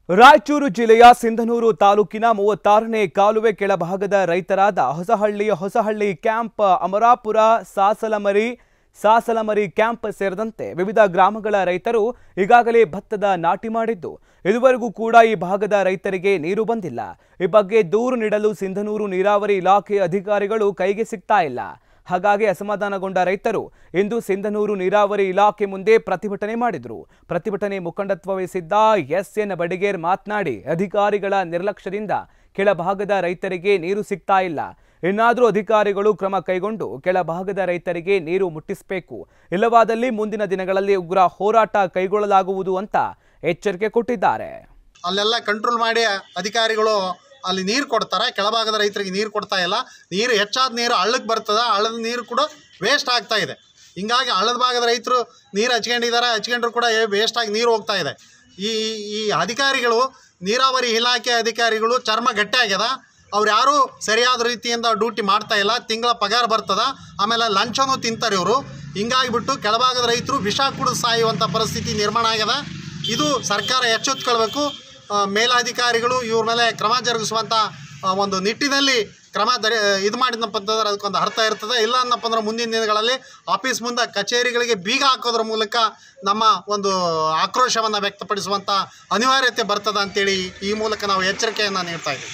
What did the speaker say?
ರಾಯಚೂರು ಜಿಲ್ಲೆಯ ಸಿಂಧನೂರು ತಾಲೂಕಿನ 36ನೇ ಕಾಲುವೆ ಕೆಳಭಾಗದ ರೈತರಾದ ಹೊಸಹಳ್ಳಿ ಕ್ಯಾಂಪ್, ಅಮರಾಪುರ, ಸಾಸಲಮರಿ ಕ್ಯಾಂಪ್ ಸೇರಿದಂತೆ ವಿವಿಧ ಗ್ರಾಮಗಳ ರೈತರು ಈಗಾಗಲೇ ಭತ್ತದ ನಾಟಿ ಮಾಡಿದ್ದು, ಇದುವರೆಗೂ ಕೂಡ ಈ ಭಾಗದ ರೈತರಿಗೆ ನೀರು ಬಂದಿಲ್ಲ. ಈ ಬಗ್ಗೆ ದೂರು ನೀಡಲು ಸಿಂಧನೂರು ನೀರಾವರಿ ಇಲಾಖೆ ಅಧಿಕಾರಿಗಳು ಕೈಗೆ ಸಿಗ್ತಾ ಇಲ್ಲ. ಹಾಗಾಗಿ ಅಸಮಾಧಾನಗೊಂಡ ರೈತರು ಇಂದು ಸಿಂಧನೂರು ನೀರಾವರಿ ಇಲಾಖೆ ಮುಂದೆ ಪ್ರತಿಭಟನೆ ಮಾಡಿದರು. ಪ್ರತಿಭಟನೆ ಮುಖಂಡತ್ವ ವಹಿಸಿದ್ದ ಎಸ್.ಎನ್. ಬಡಿಗೇರ್ ಮಾತನಾಡಿ, ಅಧಿಕಾರಿಗಳ ನಿರ್ಲಕ್ಷ್ಯದಿಂದ ಕೆಳಭಾಗದ ರೈತರಿಗೆ ನೀರು ಸಿಗ್ತಾ ಇಲ್ಲ. ಇನ್ನಾದರೂ ಅಧಿಕಾರಿಗಳು ಕ್ರಮ ಕೈಗೊಂಡು ಕೆಳಭಾಗದ ರೈತರಿಗೆ ನೀರು ಮುಟ್ಟಿಸಬೇಕು. ಇಲ್ಲವಾದಲ್ಲಿ ಮುಂದಿನ ದಿನಗಳಲ್ಲಿ ಉಗ್ರ ಹೋರಾಟ ಕೈಗೊಳ್ಳಲಾಗುವುದು ಅಂತ ಎಚ್ಚರಿಕೆ ಕೊಟ್ಟಿದ್ದಾರೆ. ಅಲ್ಲೆಲ್ಲ ಕಂಟ್ರೋಲ್ ಮಾಡಿ ಅಧಿಕಾರಿಗಳು ಅಲ್ಲಿ ನೀರು ಕೊಡ್ತಾರೆ, ಕೆಳಭಾಗದ ರೈತರಿಗೆ ನೀರು ಕೊಡ್ತಾ ಇಲ್ಲ. ನೀರು ಹೆಚ್ಚಾದ ನೀರು ಹಳ್ಳಕ್ಕೆ ಬರ್ತದೆ, ಹಳ್ಳದ ನೀರು ಕೂಡ ವೇಸ್ಟ್ ಆಗ್ತಾ ಇದೆ. ಹಿಂಗಾಗಿ ಹಳ್ಳದ ಭಾಗದ ರೈತರು ನೀರು ಹಚ್ಕೊಂಡ್ರು ಕೂಡ ವೇಸ್ಟ್ ಆಗಿ ನೀರು ಹೋಗ್ತಾ ಇದೆ. ಈ ಅಧಿಕಾರಿಗಳು, ನೀರಾವರಿ ಇಲಾಖೆ ಅಧಿಕಾರಿಗಳು ಚರ್ಮ ಗಟ್ಟಿ ಆಗ್ಯದ. ಅವ್ರು ಯಾರೂ ಸರಿಯಾದ ರೀತಿಯಿಂದ ಡ್ಯೂಟಿ ಮಾಡ್ತಾ ಇಲ್ಲ. ತಿಂಗಳ ಪಗಾರ ಬರ್ತದ, ಆಮೇಲೆ ಲಂಚನೂ ತಿಂತಾರೆ ಇವರು. ಹಿಂಗಾಗಿಬಿಟ್ಟು ಕೆಳಭಾಗದ ರೈತರು ವಿಷ ಕುಡಿದು ಸಾಯುವಂಥ ಪರಿಸ್ಥಿತಿ ನಿರ್ಮಾಣ ಆಗ್ಯದ. ಇದು ಸರ್ಕಾರ ಎಚ್ಚೆತ್ತುಕೊಳ್ಬೇಕು. ಮೇಲಾಧಿಕಾರಿಗಳು ಇವ್ರ ಮೇಲೆ ಕ್ರಮ ಜರುಗಿಸುವಂಥ ಒಂದು ನಿಟ್ಟಿನಲ್ಲಿ ಕ್ರಮ ಇದು ಮಾಡಿದನಪ್ಪ ಅಂತಂದ್ರೆ ಅದಕ್ಕೊಂದು ಅರ್ಥ ಇರ್ತದೆ. ಇಲ್ಲ ಅನ್ನಪ್ಪ ಅಂದ್ರೆ ಮುಂದಿನ ದಿನಗಳಲ್ಲಿ ಆಫೀಸ್ ಮುಂದೆ ಕಚೇರಿಗಳಿಗೆ ಬೀಗ ಹಾಕೋದ್ರ ಮೂಲಕ ನಮ್ಮ ಒಂದು ಆಕ್ರೋಶವನ್ನು ವ್ಯಕ್ತಪಡಿಸುವಂಥ ಅನಿವಾರ್ಯತೆ ಬರ್ತದೆ ಅಂತೇಳಿ ಈ ಮೂಲಕ ನಾವು ಎಚ್ಚರಿಕೆಯನ್ನು ನೀಡ್ತಾ ಇದ್ದೀವಿ.